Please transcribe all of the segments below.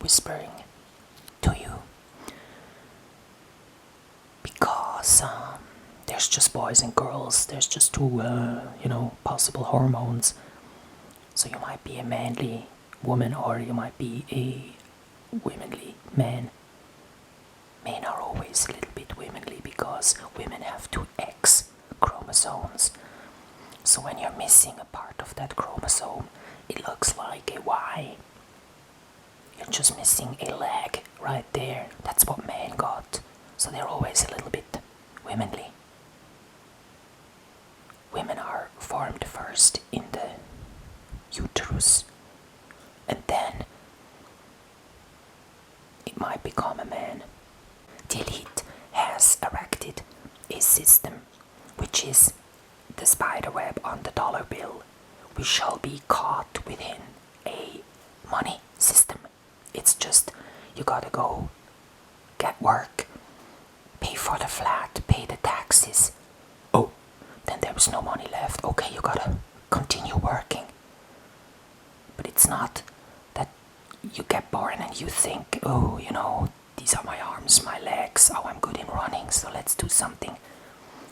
whispering to you. Because there's just boys and girls, there's just two, possible hormones. So you might be a manly woman or you might be a womanly man. Men are always a little bit womanly because women have two X chromosomes. So when you're missing a part of that chromosome, it looks like a Y. You're just missing a leg right there. That's what men got. So they're always a little bit womanly. Women are formed first in the uterus, and then it might become a man. The elite has erected a system which is the spider web on the dollar bill. We shall be caught within a money system. It's just, you gotta go get work, pay for the flat, pay the taxes. Oh, then there was no money left. Okay, you gotta continue working. But it's not that you get born and you think, oh, these are my arms, my legs, oh, I'm good in running, so let's do something.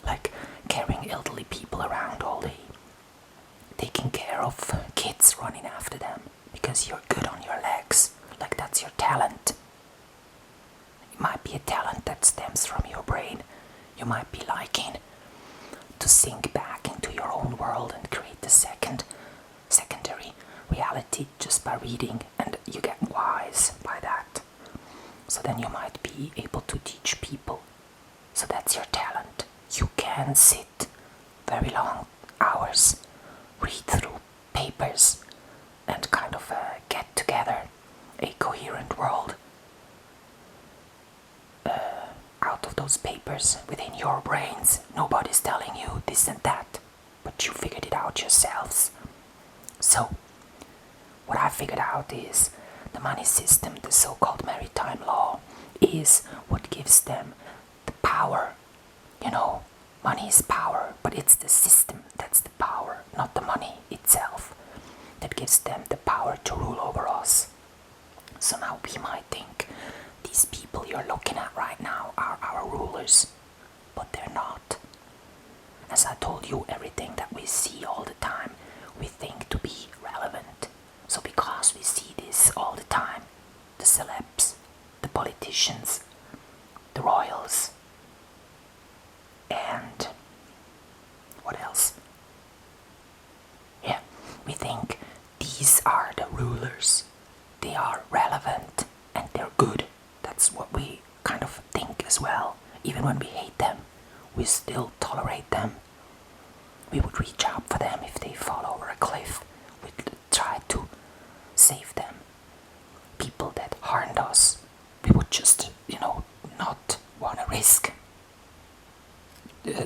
Like carrying elderly people around all day, taking care of kids, running after them, because you're good on your legs, like that's your talent. It might be a talent that stems from your brain. You might be liking to sink back into your own world and create a secondary reality just by reading, and you get wise by that. So then you might be able to teach people. So that's your talent. You can sit very long hours, read through papers, and kind of get together a coherent world out of those papers within your brains. Nobody's telling you this and that, but you figured it out yourselves. So, what I figured out is the money system, the so-called maritime law, is what gives them the power. Money is power, but it's the system that's the power, not the money itself, that gives them the power to rule over us. So now we might think these people you're looking at right now are our rulers, but they're not. As I told you, everything that we see all the time, we think to be relevant. So because we see this all the time, the celebs, the politicians, the royals, and what else? Yeah, we think these are the rulers. They are relevant and they're good. That's what we kind of think as well. Even when we hate them, we still tolerate them. We would reach out for them if they fall over a cliff. We'd try to save them. People that harmed us, we would just, not want to risk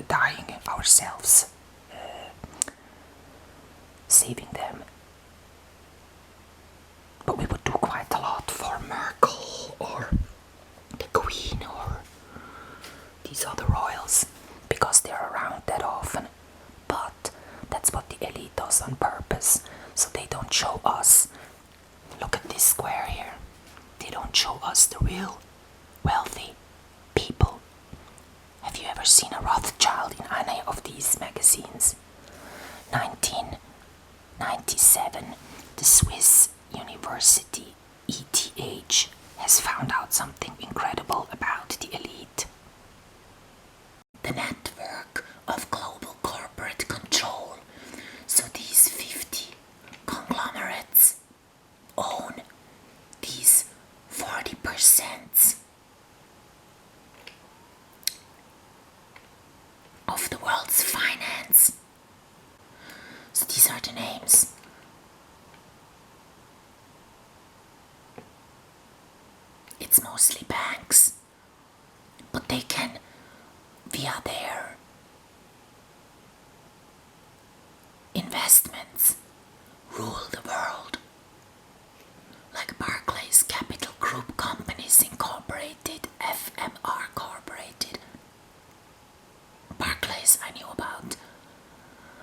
dying ourselves, saving them. But we would do quite a lot for Merkel or the Queen or these other royals because they're around that often. But that's what the elite does on purpose, so they don't show us. Look at this square here. They don't show us the real wealthy people. Have you ever seen a Rothschild in any of these magazines? 1997, the Swiss university ETH has found out something incredible about the elite. The network of global corporate control. So these 50 conglomerates own these 40% of the world's finance. So these are the names. It's mostly banks, but they can, via their investments, rule the world. Like Barclays Capital Group Companies Incorporated, FMR Corporated. Barclays I knew about.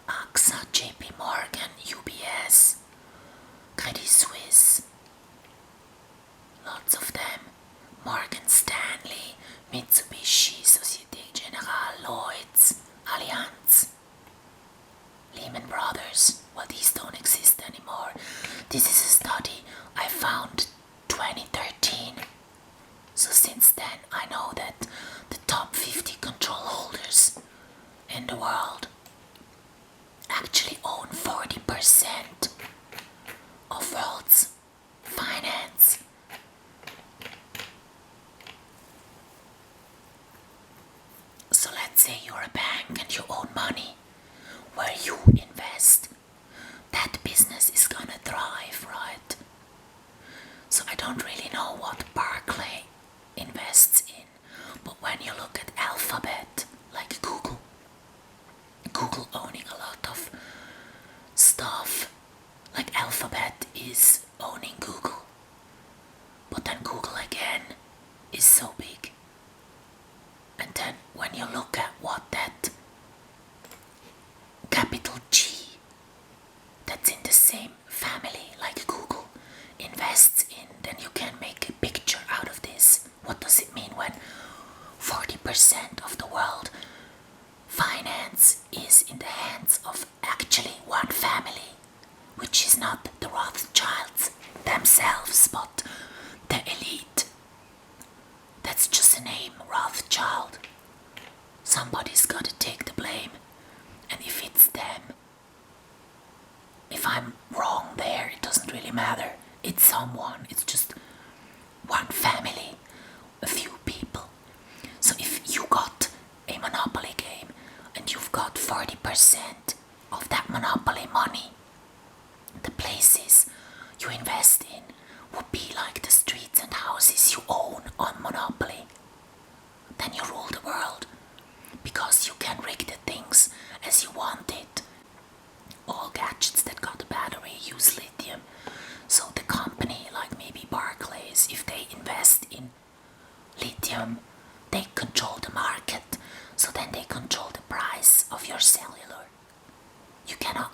AXA, JP Morgan, UBS, Credit Suisse. the world actually own 40% of world's finance. So let's say you're a bank and you own money. Where you invest, that business is gonna thrive, right? So I don't really know what Barclay invests in, but when you look at Alphabet, like Google owning a lot of stuff, like Alphabet is owning Google, but then Google again is so big. And then when you look at what that capital G, that's in the same family like Google, invests in, then you can make a picture out of this. What does it mean when 40% of the world finance is in the hands of actually one family, which is not the Rothschilds themselves, but the elite. That's just a name, Rothschild. Somebody's gotta take the blame, and if it's them, if I'm wrong there, it doesn't really matter. It's someone, it's just one family, a few people. So if you got a Monopoly game and you've got 40% of that Monopoly money, the places you invest in would be like the streets and houses you own on Monopoly. Then you rule the world, because you can rig the things as you want it. All gadgets that got a battery use lithium. So the company, like maybe Barclays, if they invest in lithium, they control the market. So then they control the price of your cellular. You cannot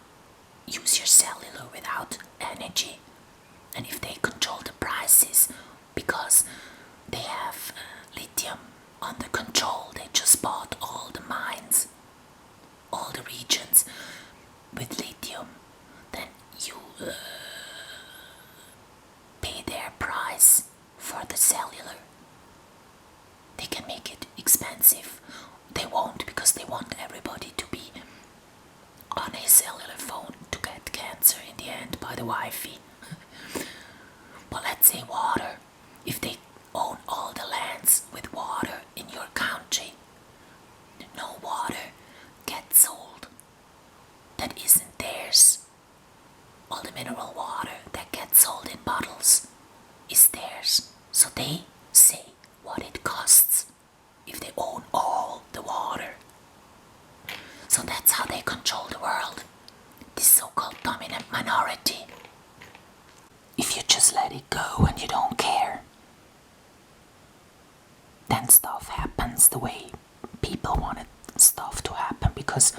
use your cellular without energy. And if they control the prices because they have lithium under control, they just bought all the mines, all the regions with lithium, then you pay their price for the cellular. They can make it expensive. They won't, because they want everybody to be on a cellular phone to get cancer in the end by the Wi-Fi. But let's say water. If they own all the lands with water in your country, no water gets sold that isn't theirs. All the mineral water that gets sold in bottles is theirs. So they say what it costs if they own all the water. So that's how they control the world, this so-called dominant minority. If you just let it go and you don't care, then stuff happens the way people wanted stuff to happen, because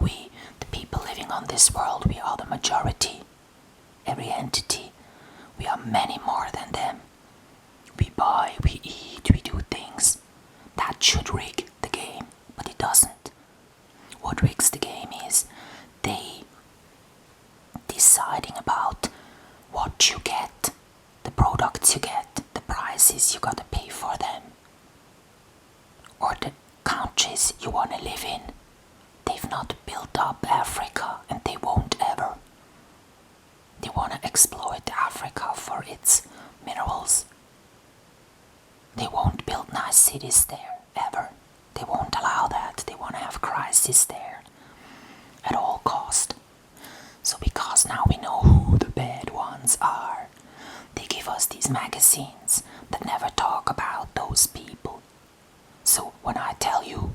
we, the people living on this world, we are the majority. Every entity, we are many more than them. We buy, we eat, we do things. That should rig the game, but it doesn't. What rigs the game is they deciding about what you get, the products you get, the prices you gotta pay for them, or the countries you wanna live in. They've not built up Africa, and they won't ever. They wanna exploit Africa for its minerals. They won't build nice cities there, ever. They won't allow that. They wanna have crisis there at all cost. So because now we know who the bad ones are, they give us these magazines that never talk about those people. So when I tell you,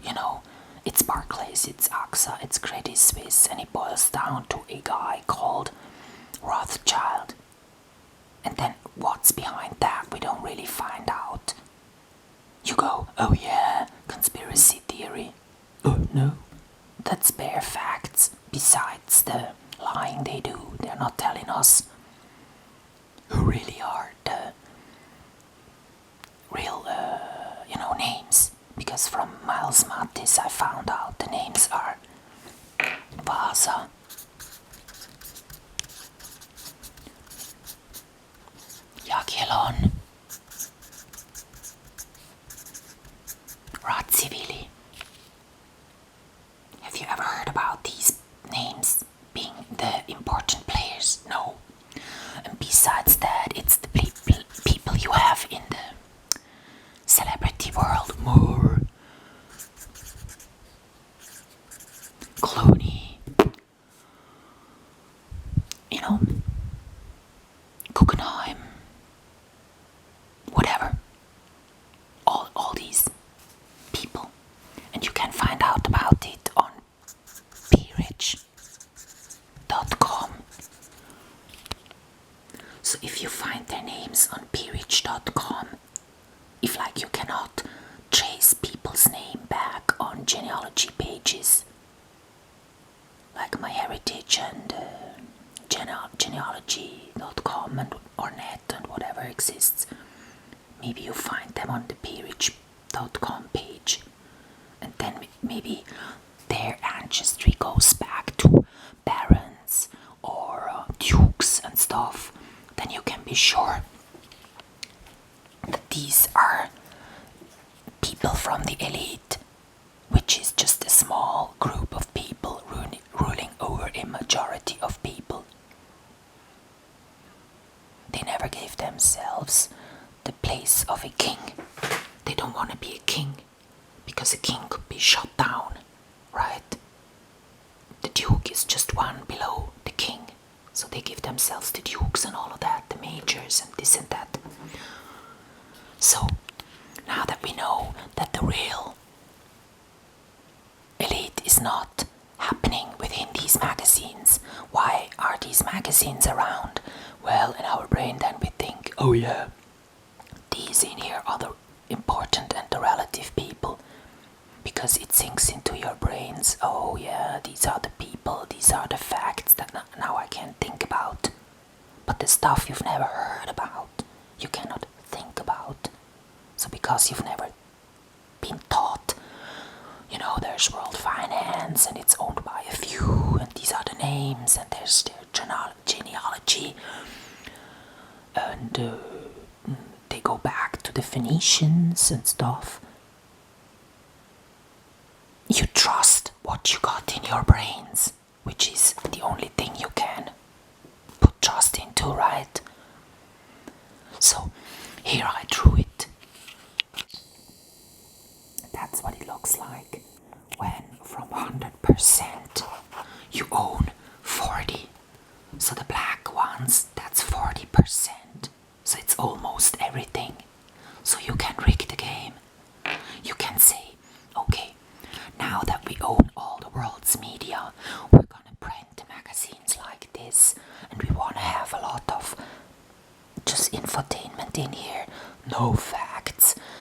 it's Barclays, it's AXA, it's Credit Suisse, and it boils down to a guy called Rothschild. And then what's behind that, we don't really find out. You go, oh yeah, conspiracy theory. Oh no, that's bare facts. Besides the lying they do, they're not telling us who really are the real, names. Because from Miles Mattis I found out the names are Vasa, Jagiellon, Radziwiłł. Have you ever Clooney, you know, Guggenheim, whatever. All these people. And you can find out about it on peerage.com. So if you find their names on peerage.com, if like you cannot trace people's name back on genealogy pages, like MyHeritage and genealogy.com and or net and whatever exists, maybe you find them on the peerage.com page, and then maybe their ancestry goes back to barons or dukes and stuff. Then you can be sure that these are people from the elite, which is just a small group of people ruling over a majority of people. They never gave themselves the place of a king. They don't want to be a king, because a king could be shot down, right? The duke is just one below the king, so they give themselves the dukes and all of that, the majors and this and that. So now that we know that the real elite is not happening within these magazines, why are these magazines around? Well, in our brain then we think, oh yeah, these in here are the important and the relative people, because it sinks into your brains. Oh yeah, these are the people, these are the facts that now I can think about. But the stuff you've never heard about, you cannot think about. So because you've never been taught, there's world finance and it's owned by a few, and these are the names, and there's their genealogy, and they go back to the Phoenicians and stuff. You trust what you got in your brains, which is the only thing you can put trust into, right? So here I drew it. That's what it looks like when from 100% you own 40. So the black ones, that's 40%. So it's almost everything. So you can rig the game. You can say, okay, now that we own all the world's media,